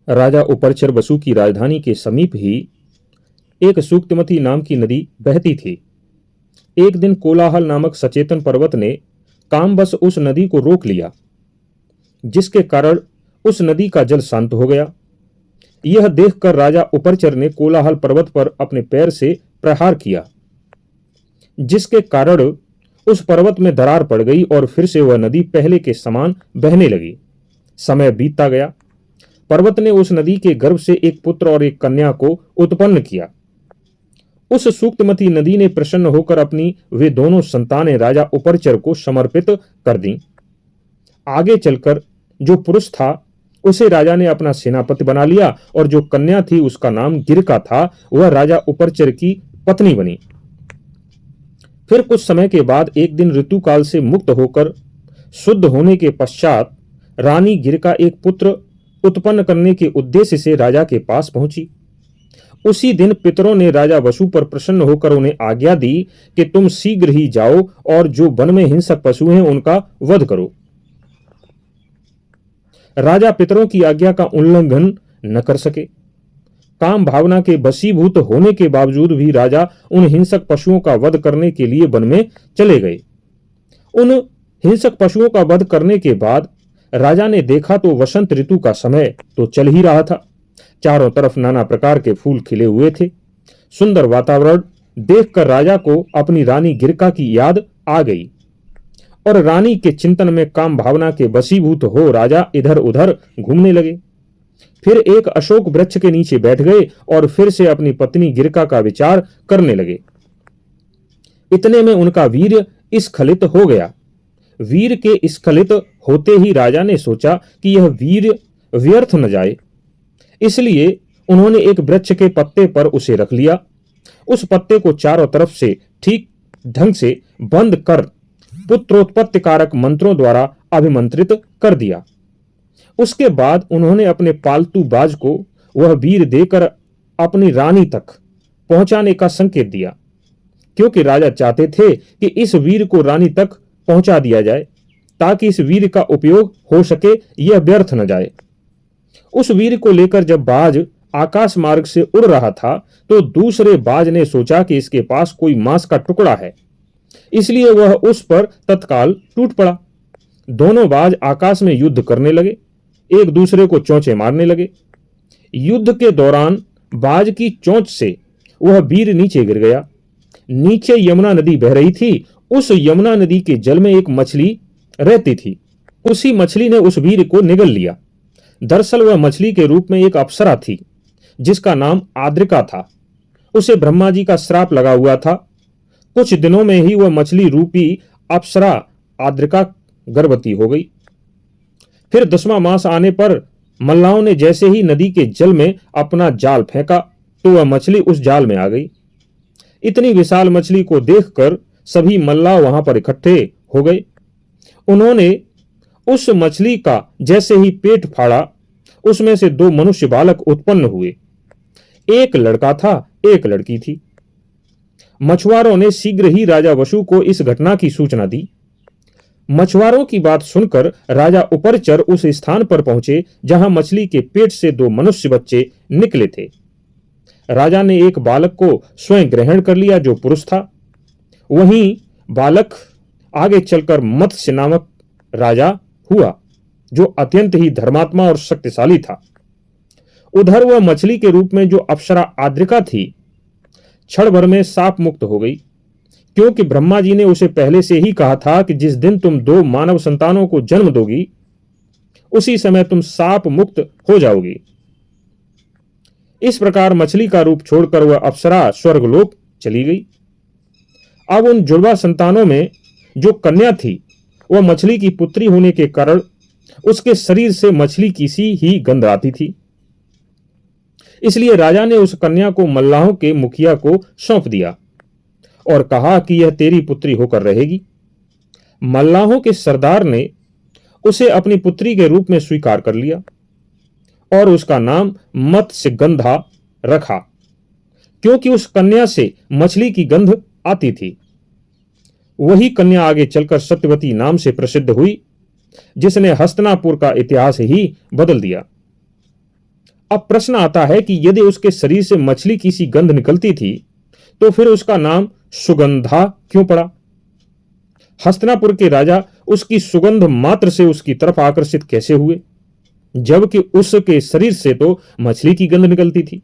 राजा उपरचर वसु की राजधानी के समीप ही एक सूक्तमती नाम की नदी बहती थी। एक दिन कोलाहल नामक सचेतन पर्वत ने कामवश उस नदी को रोक लिया, जिसके कारण उस नदी का जल शांत हो गया। यह देखकर राजा उपरचर ने कोलाहल पर्वत पर अपने पैर से प्रहार किया, जिसके कारण उस पर्वत में दरार पड़ गई और फिर से वह नदी पहले के समान बहने लगी। समय बीतता गया। पर्वत ने उस नदी के गर्भ से एक पुत्र और एक कन्या को उत्पन्न किया। उस सूक्तमती नदी ने प्रसन्न होकर अपनी वे दोनों संतानें राजा उपरचर को समर्पित कर दी। आगे चलकर जो पुरुष था उसे राजा ने अपना सेनापति बना लिया और जो कन्या थी उसका नाम गिरका था, वह राजा उपरचर की पत्नी बनी। फिर कुछ समय के बाद एक दिन ऋतुकाल से मुक्त होकर शुद्ध होने के पश्चात रानी गिरका एक पुत्र उत्पन्न करने के उद्देश्य से राजा के पास पहुंची। उसी दिन पितरों ने राजा वसु पर प्रसन्न होकर उन्हें आज्ञा दी कि तुम शीघ्र ही जाओ और जो वन में हिंसक पशु हैं उनका वध करो। राजा पितरों की आज्ञा का उल्लंघन न कर सके। काम भावना के वशीभूत होने के बावजूद भी राजा उन हिंसक पशुओं का वध करने के लिए वन में चले गए। उन हिंसक पशुओं का वध करने के बाद राजा ने देखा तो वसंत ऋतु का समय तो चल ही रहा था। चारों तरफ नाना प्रकार के फूल खिले हुए थे। सुंदर वातावरण देखकर राजा को अपनी रानी गिरका की याद आ गई और रानी के चिंतन में काम भावना के वशीभूत हो राजा इधर उधर घूमने लगे। फिर एक अशोक वृक्ष के नीचे बैठ गए और फिर से अपनी पत्नी गिरका का विचार करने लगे। इतने में उनका वीर स्खलित हो गया। वीर के स्खलित होते ही राजा ने सोचा कि यह वीर व्यर्थ न जाए, इसलिए उन्होंने एक वृक्ष के पत्ते पर उसे रख लिया। उस पत्ते को चारों तरफ से ठीक ढंग से बंद कर पुत्रोत्पत्ति कारक मंत्रों द्वारा अभिमंत्रित कर दिया। उसके बाद उन्होंने अपने पालतू बाज को वह वीर देकर अपनी रानी तक पहुंचाने का संकेत दिया, क्योंकि राजा चाहते थे कि इस वीर को रानी तक पहुंचा दिया जाए ताकि इस वीर का उपयोग हो सके, यह व्यर्थ न जाए। उस वीर को लेकर जब बाज आकाश मार्ग से उड़ रहा था तो दूसरे बाज ने सोचा कि इसके पास कोई मांस का टुकड़ा है, इसलिए वह उस पर तत्काल टूट पड़ा। दोनों बाज आकाश में युद्ध करने लगे, एक दूसरे को चोंचे मारने लगे। युद्ध के दौरान बाज की चोंच से वह वीर नीचे गिर गया। नीचे यमुना नदी बह रही थी। उस यमुना नदी के जल में एक मछली रहती थी। उसी मछली ने उस वीर को निगल लिया। दरअसल वह मछली के रूप में एक अप्सरा थी, जिसका नाम आद्रिका था। उसे ब्रह्मा जी का श्राप लगा हुआ था। कुछ दिनों में ही वह मछली रूपी अप्सरा आद्रिका गर्भवती हो गई। फिर 10वां मास आने पर मल्लाहों ने जैसे ही नदी के जल में अपना जाल फेंका तो वह मछली उस जाल में आ गई। इतनी विशाल मछली को देखकर सभी मल्लाह वहां पर इकट्ठे हो गए। उन्होंने उस मछली का जैसे ही पेट फाड़ा, उसमें से 2 मनुष्य बालक उत्पन्न हुए। एक लड़का था, एक लड़की थी। मछुआरों ने शीघ्र ही राजा वसु को इस घटना की सूचना दी। मछुआरों की बात सुनकर राजा उपरचर उस स्थान पर पहुंचे जहां मछली के पेट से 2 मनुष्य बच्चे निकले थे। राजा ने एक बालक को स्वयं ग्रहण कर लिया जो पुरुष था। वहीं बालक आगे चलकर मत्स्य नामक राजा हुआ, जो अत्यंत ही धर्मात्मा और शक्तिशाली था। उधर वह मछली के रूप में जो अप्सरा आद्रिका थी, क्षण भर में शाप मुक्त हो गई, क्योंकि ब्रह्मा जी ने उसे पहले से ही कहा था कि जिस दिन तुम 2 मानव संतानों को जन्म दोगी उसी समय तुम शाप मुक्त हो जाओगी। इस प्रकार मछली का रूप छोड़कर वह अप्सरा स्वर्गलोक चली गई। अब उन जुड़वा संतानों में जो कन्या थी वह मछली की पुत्री होने के कारण उसके शरीर से मछली की सी ही गंध आती थी। इसलिए राजा ने उस कन्या को मल्लाहों के मुखिया को सौंप दिया और कहा कि यह तेरी पुत्री होकर रहेगी। मल्लाहों के सरदार ने उसे अपनी पुत्री के रूप में स्वीकार कर लिया और उसका नाम मत्स्यगंधा रखा, क्योंकि उस कन्या से मछली की गंध आती थी। वही कन्या आगे चलकर सत्यवती नाम से प्रसिद्ध हुई, जिसने हस्तिनापुर का इतिहास ही बदल दिया। अब प्रश्न आता है कि यदि उसके शरीर से मछली की सी गंध निकलती थी तो फिर उसका नाम सुगंधा क्यों पड़ा? हस्तिनापुर के राजा उसकी सुगंध मात्र से उसकी तरफ आकर्षित कैसे हुए, जबकि उसके शरीर से तो मछली की गंध निकलती थी?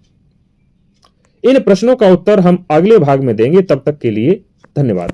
इन प्रश्नों का उत्तर हम अगले भाग में देंगे। तब तक के लिए धन्यवाद।